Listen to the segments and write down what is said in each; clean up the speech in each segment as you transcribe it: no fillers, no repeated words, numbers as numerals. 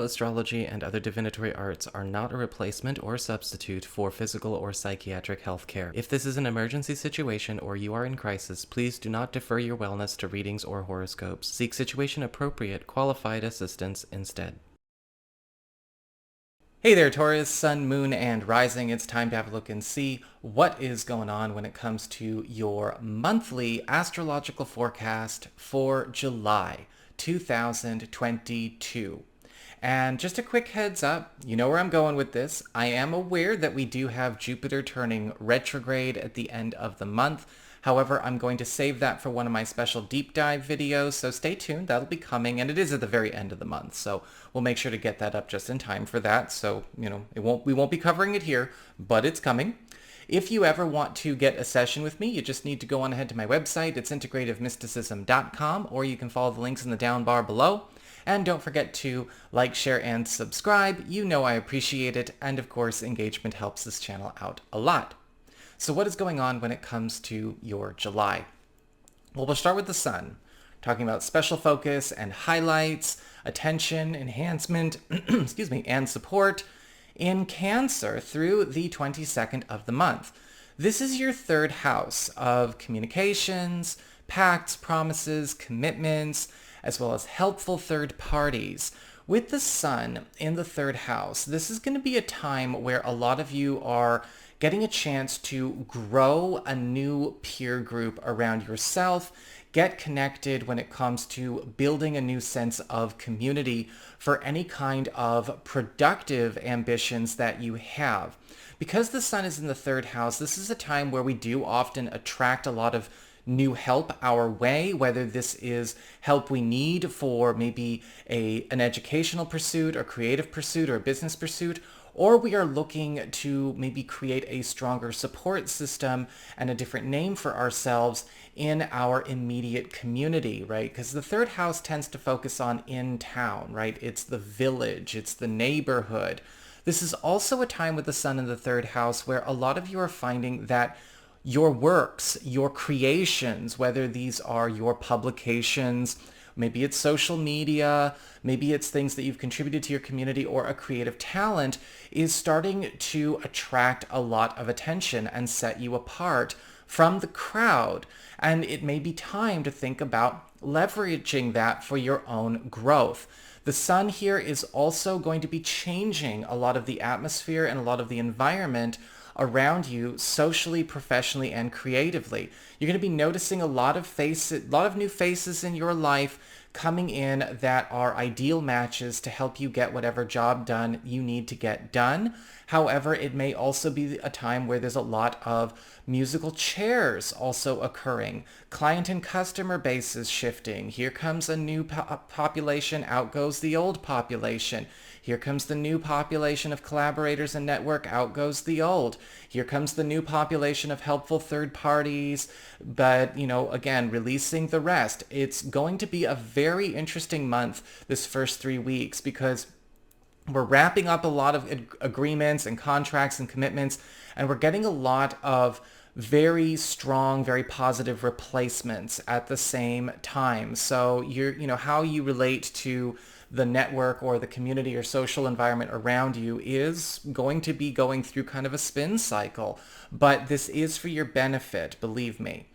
astrology, and other divinatory arts are not a replacement or substitute for physical or psychiatric health care. If this is an emergency situation or you are in crisis, please do not defer your wellness to readings or horoscopes. Seek situation-appropriate, qualified assistance instead. Hey there, Taurus, Sun, Moon, and Rising. It's time to have a look and see what is going on when it comes to your monthly astrological forecast for July 2022. And just a quick heads up, you know where I'm going with this. I am aware that we do have Jupiter turning retrograde at the end of the month. However, I'm going to save that for one of my special deep dive videos, so stay tuned. That'll be coming, and it is at the very end of the month, so we'll make sure to get that up just in time for that. So, we won't be covering it here, but it's coming. If you ever want to get a session with me, you just need to go on ahead to my website. It's integrativemysticism.com, or you can follow the links in the down bar below. And don't forget to like, share, and subscribe. You know I appreciate it, and of course, engagement helps this channel out a lot. So what is going on when it comes to your July? Well, we'll start with the sun, talking about special focus and highlights, attention, enhancement, excuse me, and support in Cancer through the 22nd of the month. This is your third house of communications, pacts, promises, commitments, as well as helpful third parties. With the sun in the third house, this is going to be a time where a lot of you are getting a chance to grow a new peer group around yourself, get connected when it comes to building a new sense of community for any kind of productive ambitions that you have. Because the sun is in the third house, this is a time where we do often attract a lot of new help our way, whether this is help we need for maybe an educational pursuit or creative pursuit or a business pursuit, or we are looking to maybe create a stronger support system and a different name for ourselves in our immediate community, right? Because the third house tends to focus on in town, right? It's the village, it's the neighborhood. This is also a time with the sun in the third house where a lot of you are finding that your works, your creations, whether these are your publications, maybe it's social media, maybe it's things that you've contributed to your community or a creative talent, is starting to attract a lot of attention and set you apart from the crowd. And it may be time to think about leveraging that for your own growth. The sun here is also going to be changing a lot of the atmosphere and a lot of the environment around you socially, professionally, and creatively. You're going to be noticing a lot of new faces in your life coming in that are ideal matches to help you get whatever job done you need to get done. However, it may also be a time where there's a lot of musical chairs also occurring. Client and customer bases shifting. Here comes a new population, out goes the old population. Here comes the new population of collaborators and network, out goes the old. Here comes the new population of helpful third parties, but, again, releasing the rest. It's going to be a very interesting month this first 3 weeks because we're wrapping up a lot of agreements and contracts and commitments, and we're getting a lot of very strong, very positive replacements at the same time. So how you relate to the network or the community or social environment around you is going to be going through kind of a spin cycle, but this is for your benefit, believe me.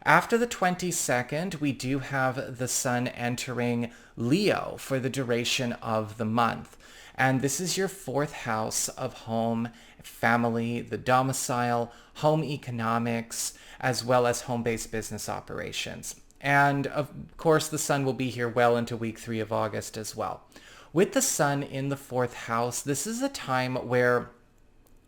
After the 22nd, we do have the sun entering Leo for the duration of the month. And this is your fourth house of home, family, the domicile, home economics, as well as home-based business operations. And of course, the sun will be here well into week 3 of August as well. With the sun in the fourth house, this is a time where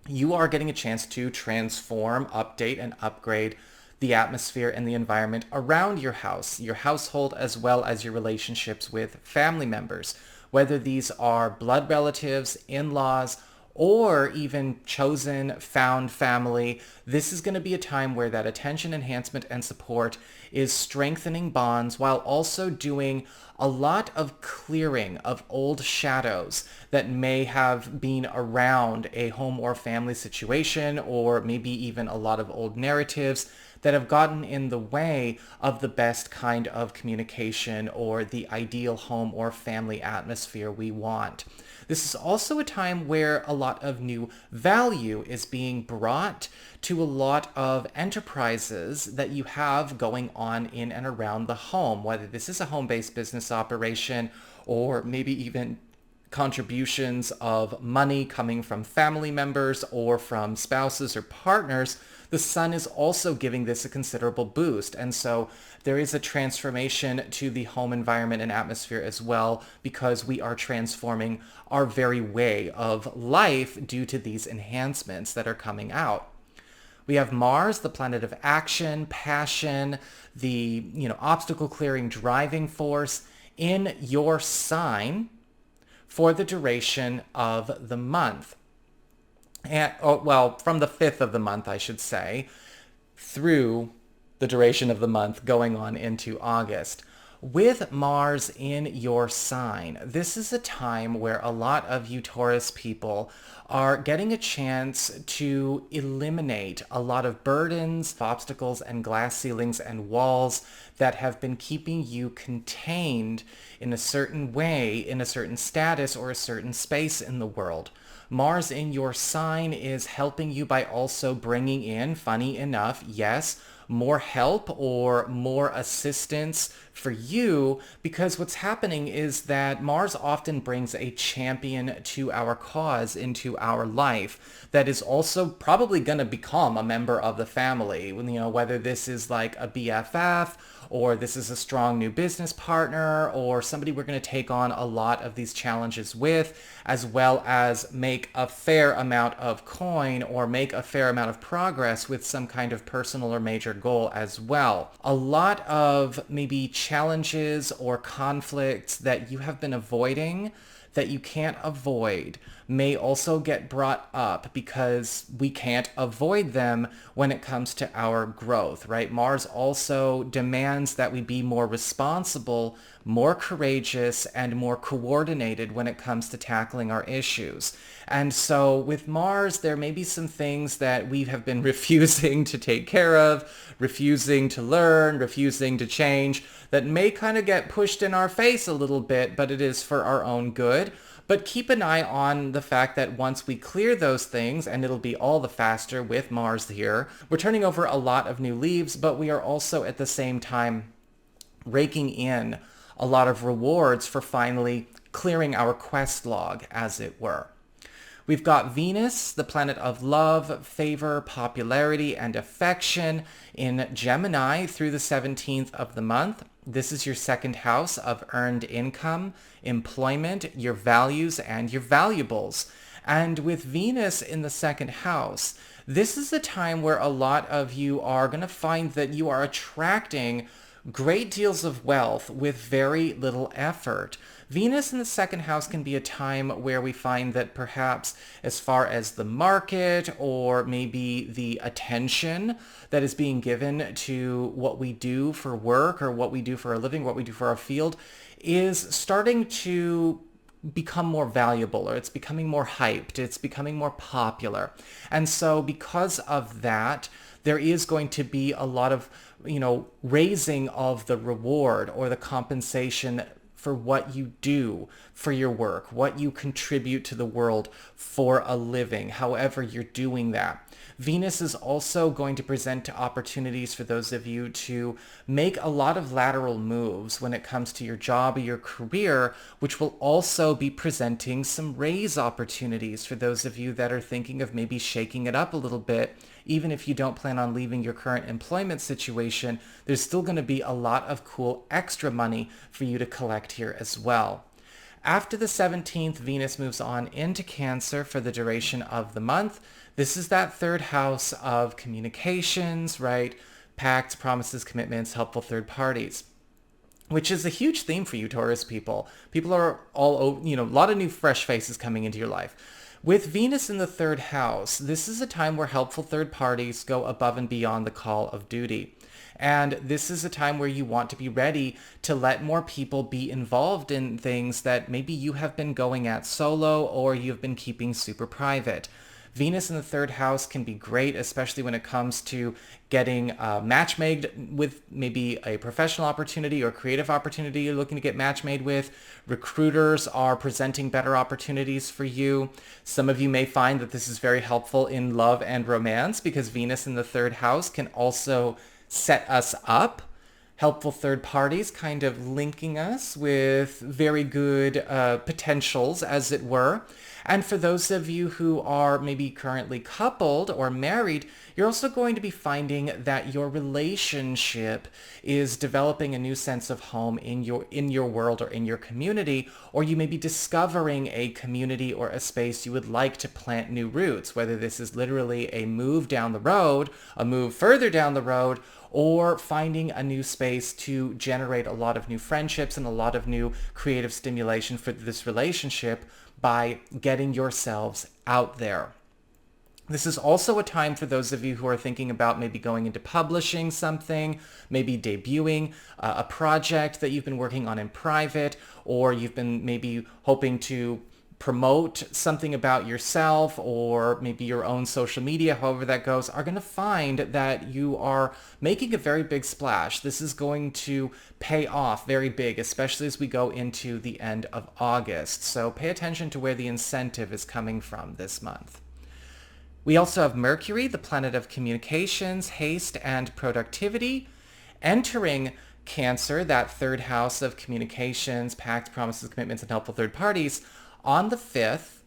you are getting a chance to transform, update, and upgrade the atmosphere and the environment around your house, your household, as well as your relationships with family members, whether these are blood relatives, in-laws, or even chosen, found family. This is going to be a time where that attention, enhancement, and support is strengthening bonds while also doing a lot of clearing of old shadows that may have been around a home or family situation, or maybe even a lot of old narratives that have gotten in the way of the best kind of communication or the ideal home or family atmosphere we want. This is also a time where a lot of new value is being brought to a lot of enterprises that you have going on in and around the home, whether this is a home-based business operation or maybe even contributions of money coming from family members or from spouses or partners. The sun is also giving this a considerable boost. And so there is a transformation to the home environment and atmosphere as well, because we are transforming our very way of life due to these enhancements that are coming out. We have Mars, the planet of action, passion, the, obstacle clearing driving force in your sign for the duration of the month. And, from the 5th of the month, I should say, through the duration of the month going on into August. With Mars in your sign, this is a time where a lot of you Taurus people are getting a chance to eliminate a lot of burdens, obstacles, and glass ceilings and walls that have been keeping you contained in a certain way, in a certain status, or a certain space in the world. Mars in your sign is helping you by also bringing in, funny enough, yes, more help or more assistance for you, because what's happening is that Mars often brings a champion to our cause into our life that is also probably going to become a member of the family, whether this is like a BFF or this is a strong new business partner or somebody we're going to take on a lot of these challenges with, as well as make a fair amount of coin or make a fair amount of progress with some kind of personal or major goal as well. A lot of maybe challenges or conflicts that you have been avoiding that you can't avoid may also get brought up because we can't avoid them when it comes to our growth, right? Mars also demands that we be more responsible, more courageous, and more coordinated when it comes to tackling our issues. And so with Mars, there may be some things that we have been refusing to take care of, refusing to learn, refusing to change, that may kind of get pushed in our face a little bit, but it is for our own good. But keep an eye on the fact that once we clear those things, and it'll be all the faster with Mars here, we're turning over a lot of new leaves, but we are also at the same time raking in a lot of rewards for finally clearing our quest log, as it were. We've got Venus, the planet of love, favor, popularity, and affection in Gemini through the 17th of the month. This is your second house of earned income, employment, your values, and your valuables. And with Venus in the second house, this is a time where a lot of you are going to find that you are attracting great deals of wealth with very little effort. Venus in the second house can be a time where we find that perhaps as far as the market or maybe the attention that is being given to what we do for work or what we do for a living, what we do for our field, is starting to become more valuable, or it's becoming more hyped, it's becoming more popular. And so because of that, there is going to be a lot of, raising of the reward or the compensation for what you do for your work, what you contribute to the world for a living, however you're doing that. Venus is also going to present opportunities for those of you to make a lot of lateral moves when it comes to your job or your career, which will also be presenting some raise opportunities for those of you that are thinking of maybe shaking it up a little bit. Even if you don't plan on leaving your current employment situation, there's still going to be a lot of cool extra money for you to collect here as well. After the 17th, Venus moves on into Cancer for the duration of the month. This is that third house of communications, right? Pacts, promises, commitments, helpful third parties, which is a huge theme for you Taurus people. People are all, a lot of new fresh faces coming into your life. With Venus in the third house, this is a time where helpful third parties go above and beyond the call of duty. And this is a time where you want to be ready to let more people be involved in things that maybe you have been going at solo or you've been keeping super private. Venus in the third house can be great, especially when it comes to getting match made with maybe a professional opportunity or creative opportunity you're looking to get match made with. Recruiters are presenting better opportunities for you. Some of you may find that this is very helpful in love and romance because Venus in the third house can also set us up. Helpful third parties kind of linking us with very good potentials, as it were. And for those of you who are maybe currently coupled or married, you're also going to be finding that your relationship is developing a new sense of home in your world or in your community, or you may be discovering a community or a space you would like to plant new roots, whether this is literally a move down the road, a move further down the road, or finding a new space to generate a lot of new friendships and a lot of new creative stimulation for this relationship by getting yourselves out there. This is also a time for those of you who are thinking about maybe going into publishing something, maybe debuting a project that you've been working on in private, or you've been maybe hoping to promote something about yourself or maybe your own social media, however that goes, are going to find that you are making a very big splash. This is going to pay off very big, especially as we go into the end of August. So pay attention to where the incentive is coming from this month. We also have Mercury, the planet of communications, haste, and productivity, entering Cancer, that third house of communications, pacts, promises, commitments, and helpful third parties, on the 5th,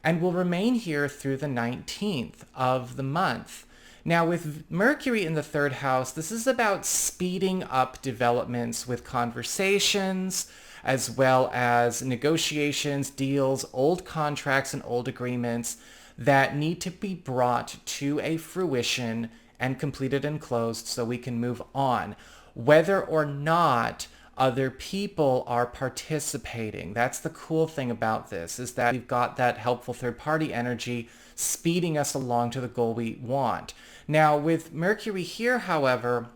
and will remain here through the 19th of the month. Now, with Mercury in the third house, this is about speeding up developments with conversations, as well as negotiations, deals, old contracts, and old agreements that need to be brought to a fruition and completed and closed so we can move on, whether or not other people are participating. That's the cool thing about this, is that we've got that helpful third party energy speeding us along to the goal we want. Now, with Mercury here, however,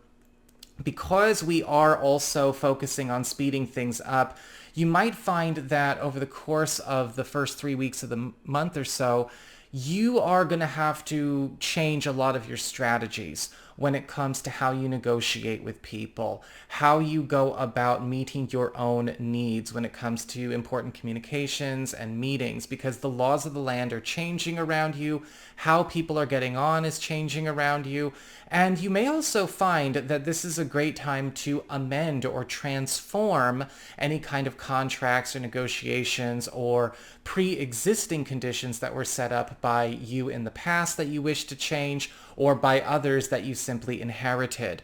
because we are also focusing on speeding things up, you might find that over the course of the first 3 weeks of the month or so, you are going to have to change a lot of your strategies when it comes to how you negotiate with people, how you go about meeting your own needs when it comes to important communications and meetings, because the laws of the land are changing around you, how people are getting on is changing around you, and you may also find that this is a great time to amend or transform any kind of contracts or negotiations or pre-existing conditions that were set up by you in the past that you wish to change, or by others that you simply inherited.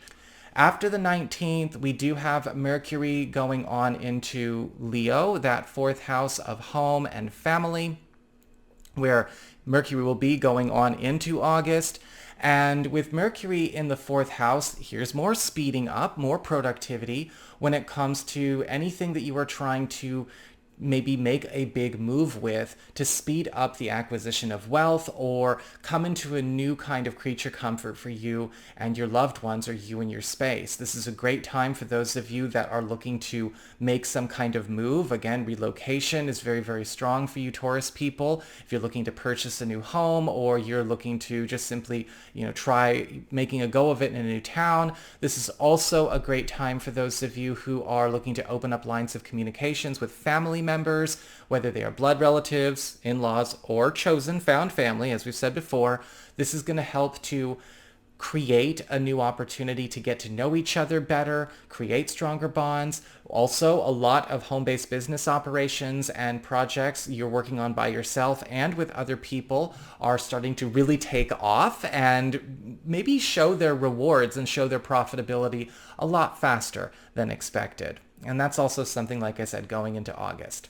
After the 19th, we do have Mercury going on into Leo, that fourth house of home and family, where Mercury will be going on into August. And with Mercury in the fourth house, here's more speeding up, more productivity when it comes to anything that you are trying to maybe make a big move with to speed up the acquisition of wealth or come into a new kind of creature comfort for you and your loved ones, or you and your space. This is a great time for those of you that are looking to make some kind of move. Again, relocation is very, very strong for you Taurus people. If you're looking to purchase a new home, or you're looking to just simply, try making a go of it in a new town, this is also a great time for those of you who are looking to open up lines of communications with family members, whether they are blood relatives, in-laws, or chosen found family, as we've said before. This is going to help to create a new opportunity to get to know each other better, create stronger bonds. Also, a lot of home-based business operations and projects you're working on by yourself and with other people are starting to really take off and maybe show their rewards and show their profitability a lot faster than expected. And that's also something, like I said, going into August.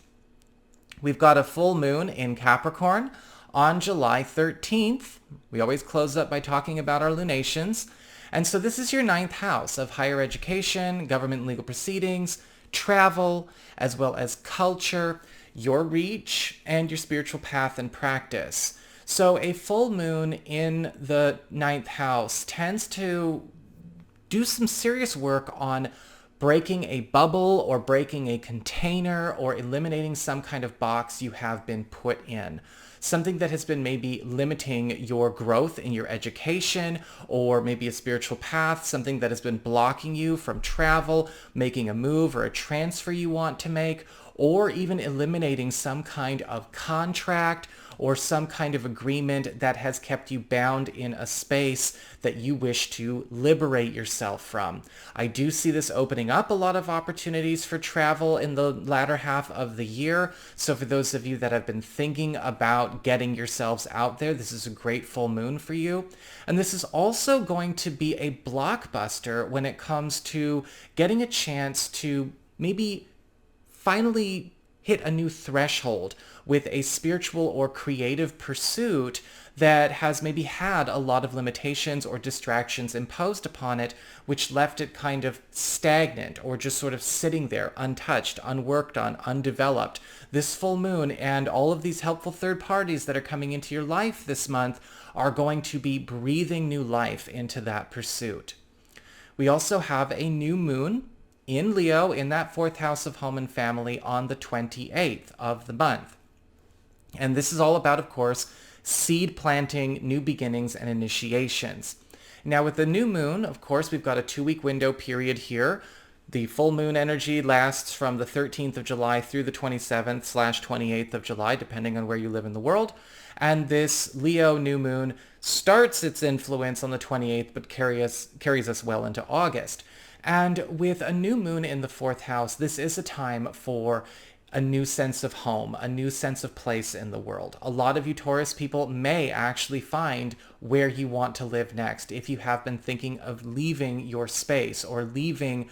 We've got a full moon in Capricorn on July 13th. We always close up by talking about our lunations. And so this is your 9th house of higher education, government and legal proceedings, travel, as well as culture, your reach, and your spiritual path and practice. So a full moon in the 9th house tends to do some serious work on breaking a bubble or breaking a container or eliminating some kind of box you have been put in. something that has been maybe limiting your growth in your education, or maybe a spiritual path, something that has been blocking you from travel, making a move or a transfer you want to make, or even eliminating some kind of contract or some kind of agreement that has kept you bound in a space that you wish to liberate yourself from. I do see this opening up a lot of opportunities for travel in the latter half of the year. So for those of you that have been thinking about getting yourselves out there, this is a great full moon for you. And this is also going to be a blockbuster when it comes to getting a chance to maybe finally hit a new threshold with a spiritual or creative pursuit that has maybe had a lot of limitations or distractions imposed upon it, which left it kind of stagnant or just sort of sitting there untouched, unworked on, undeveloped. This full moon and all of these helpful third parties that are coming into your life this month are going to be breathing new life into that pursuit. We also have a new moon in Leo in that fourth house of home and family on the 28th of the month. And this is all about, of course, seed planting, new beginnings, and initiations. Now with the new moon, of course, we've got a 2-week window period here. The full moon energy lasts from the 13th of July through the 27th/28th of July, depending on where you live in the world. And this Leo new moon starts its influence on the 28th, but carries us well into August. And with a new moon in the fourth house, this is a time for a new sense of home, a new sense of place in the world. A lot of you Taurus people may actually find where you want to live next if you have been thinking of leaving your space or leaving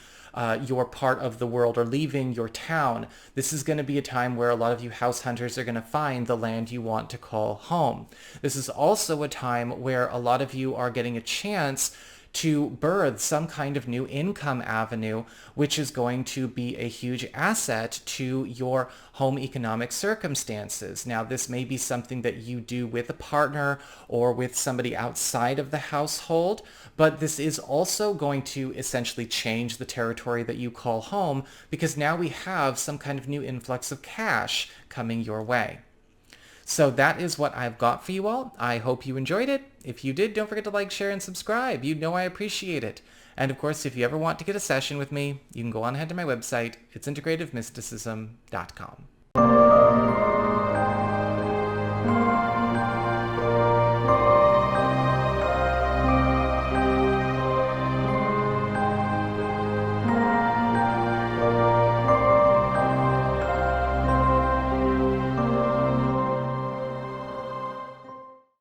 your part of the world or leaving your town. This is going to be a time where a lot of you house hunters are going to find the land you want to call home. This is also a time where a lot of you are getting a chance to birth some kind of new income avenue, which is going to be a huge asset to your home economic circumstances. Now, this may be something that you do with a partner or with somebody outside of the household, but this is also going to essentially change the territory that you call home, because now we have some kind of new influx of cash coming your way. So that is what I've got for you all. I hope you enjoyed it. If you did, don't forget to like, share, and subscribe. You know I appreciate it. And of course, if you ever want to get a session with me, you can go on ahead to my website. It's integrativemysticism.com.